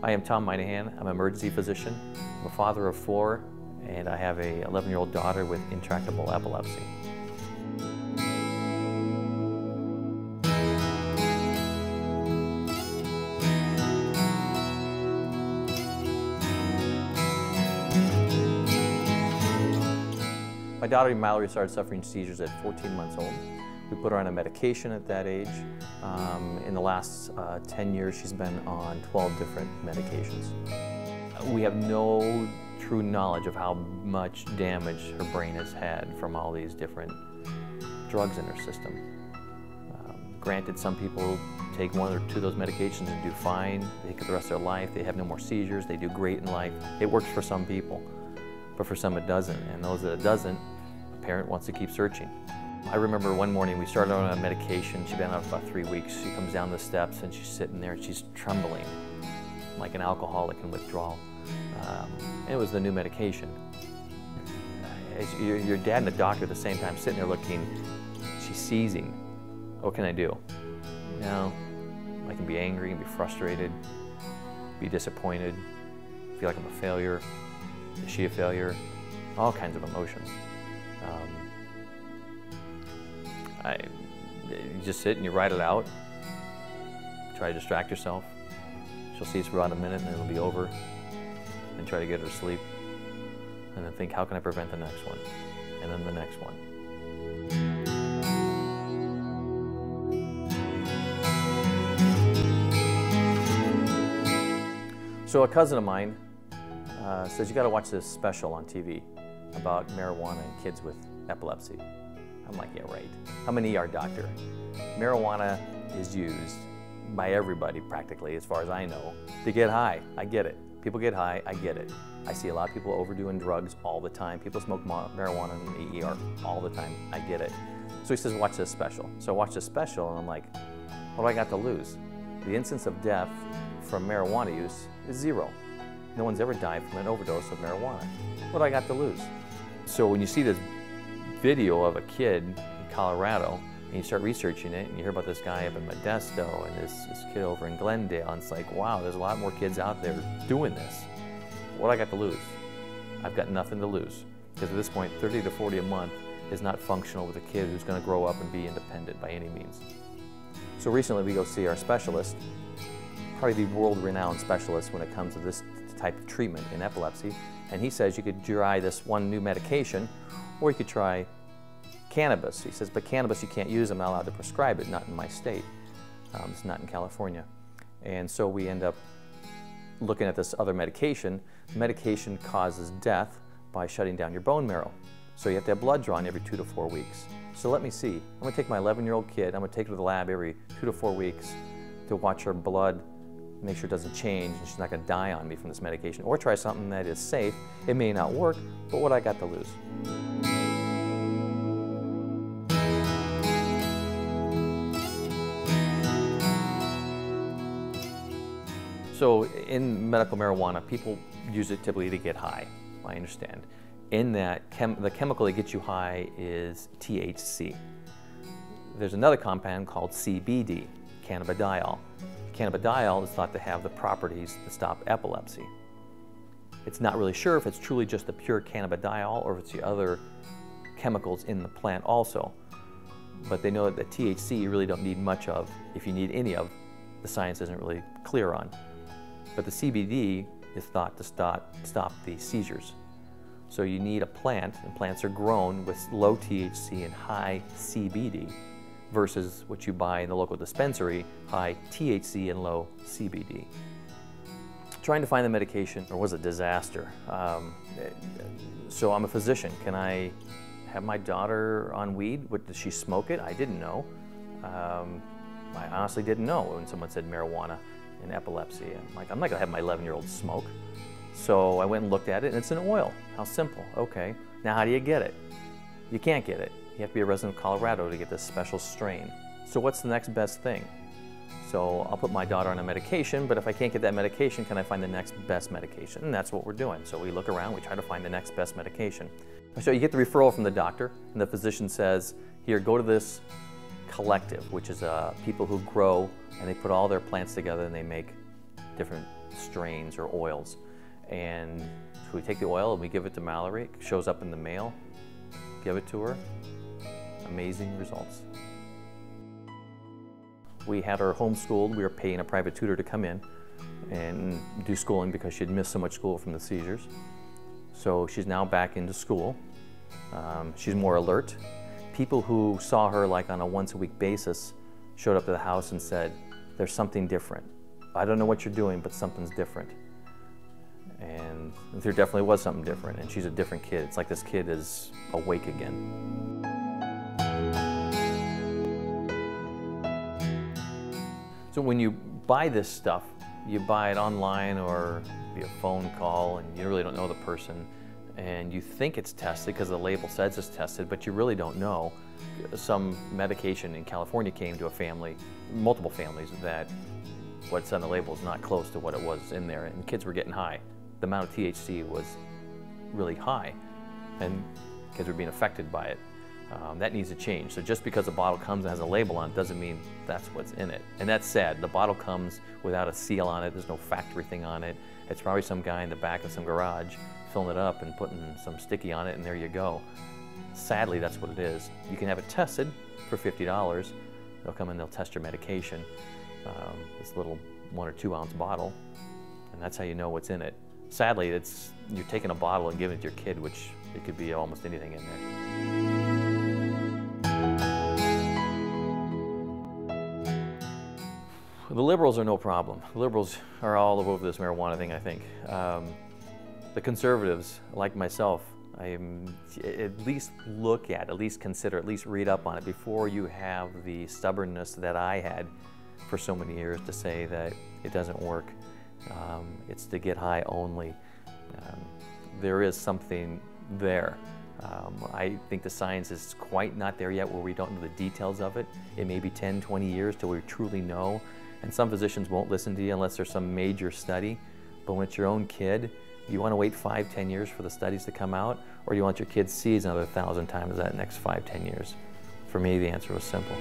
I am Tom Minahan. I'm an emergency physician. I'm a father of 4, and I have a 11-year-old daughter with intractable epilepsy. My daughter Mallory started suffering seizures at 14 months old. We put her on a medication at that age. In the last 10 years, she's been on 12 different medications. We have no true knowledge of how much damage her brain has had from all these different drugs in her system. Granted, some people take 1 or 2 of those medications and do fine. They take it the rest of their life. They have no more seizures. They do great in life. It works for some people, but for some it doesn't. And those that it doesn't, the parent wants to keep searching. I remember one morning we started on a medication. She'd been on it for about 3 weeks. She comes down the steps and she's sitting there and she's trembling like an alcoholic in withdrawal. It was the new medication. Your dad and the doctor at the same time sitting there looking, she's seizing. What can I do? You know, I can be angry and be frustrated, be disappointed, feel like I'm a failure. Is she a failure? All kinds of emotions. You just sit and you write it out, try to distract yourself. She'll see it's for about a minute and then it'll be over, and try to get her to sleep. And then think, how can I prevent the next one? And then the next one. So a cousin of mine says, you gotta watch this special on TV about marijuana and kids with epilepsy. I'm like, yeah, right. I'm an ER doctor. Marijuana is used by everybody practically, as far as I know, to get high. I get it. People get high, I get it. I see a lot of people overdoing drugs all the time. People smoke marijuana in the ER all the time. I get it. So he says, watch this special. So I watched this special and I'm like, what do I got to lose? The incidence of death from marijuana use is 0. No one's ever died from an overdose of marijuana. What do I got to lose? So when you see this video of a kid in Colorado and you start researching it and you hear about this guy up in Modesto and this kid over in Glendale, and it's like, wow, there's a lot more kids out there doing this. What do I got to lose? I've got nothing to lose, because at this point 30 to 40 a month is not functional with a kid who's going to grow up and be independent by any means. So recently we go see our specialist, probably the world-renowned specialist when it comes to this type of treatment in epilepsy, and he says you could try this one new medication, or you could try cannabis. He says, but cannabis you can't use, I'm not allowed to prescribe it, not in my state. It's not in California. And so we end up looking at this other medication. Medication causes death by shutting down your bone marrow. So you have to have blood drawn every 2 to 4 weeks. So let me see. I'm going to take my 11-year-old kid, I'm going to take her to the lab every 2 to 4 weeks to watch her blood, make sure it doesn't change and she's not going to die on me from this medication. Or try something that is safe. It may not work, but what I got to lose? So in medical marijuana, people use it typically to get high, I understand. In that, the chemical that gets you high is THC. There's another compound called CBD, cannabidiol. Cannabidiol is thought to have the properties that stop epilepsy. It's not really sure if it's truly just the pure cannabidiol or if it's the other chemicals in the plant also. But they know that the THC you really don't need much of. If you need any of, the science isn't really clear on. But the CBD is thought to stop the seizures. So you need a plant, and plants are grown with low THC and high CBD versus what you buy in the local dispensary, high THC and low CBD. Trying to find the medication was a disaster. So I'm a physician. Can I have my daughter on weed? Does she smoke it? I didn't know. I honestly didn't know when someone said marijuana in epilepsy. I'm not gonna have my 11-year-old smoke. So I went and looked at it, and it's an oil. How simple. Okay, now how do you get it? You can't get it. You have to be a resident of Colorado to get this special strain. So what's the next best thing? So I'll put my daughter on a medication, but if I can't get that medication, can I find the next best medication? And that's what we're doing. So we look around, we try to find the next best medication. So you get the referral from the doctor, and the physician says, here, go to this collective, which is people who grow and they put all their plants together and they make different strains or oils. And so we take the oil and we give it to Mallory. It shows up in the mail. Give it to her. Amazing results. We had her homeschooled. We were paying a private tutor to come in and do schooling because she had missed so much school from the seizures. So she's now back into school. She's more alert. People who saw her like on a once-a-week basis showed up to the house and said, "There's something different. I don't know what you're doing, but something's different." And there definitely was something different, and she's a different kid. It's like this kid is awake again. So when you buy this stuff, you buy it online or via phone call, and you really don't know the person, and you think it's tested because the label says it's tested, but you really don't know. Some medication in California came to a family, multiple families, that what's on the label is not close to what it was in there, and kids were getting high. The amount of THC was really high, and kids were being affected by it. That needs to change. So just because a bottle comes and has a label on it doesn't mean that's what's in it. And that's sad. The bottle comes without a seal on it. There's no factory thing on it. It's probably some guy in the back of some garage filling it up and putting some sticky on it, and there you go. Sadly, that's what it is. You can have it tested for $50. They'll come in, they'll test your medication. This little 1 or 2 ounce bottle, and that's how you know what's in it. Sadly, you're taking a bottle and giving it to your kid, which it could be almost anything in there. The liberals are no problem. The liberals are all over this marijuana thing, I think. The conservatives, like myself, at least look at, at least consider, at least read up on it before you have the stubbornness that I had for so many years to say that it doesn't work. It's to get high only. There is something there. I think the science is quite not there yet where we don't know the details of it. It may be 10, 20 years till we truly know. And some physicians won't listen to you unless there's some major study. But when it's your own kid, you want to wait 5, 10 years for the studies to come out, or do you want your kid seized another 1,000 times that next 5, 10 years? For me, the answer was simple.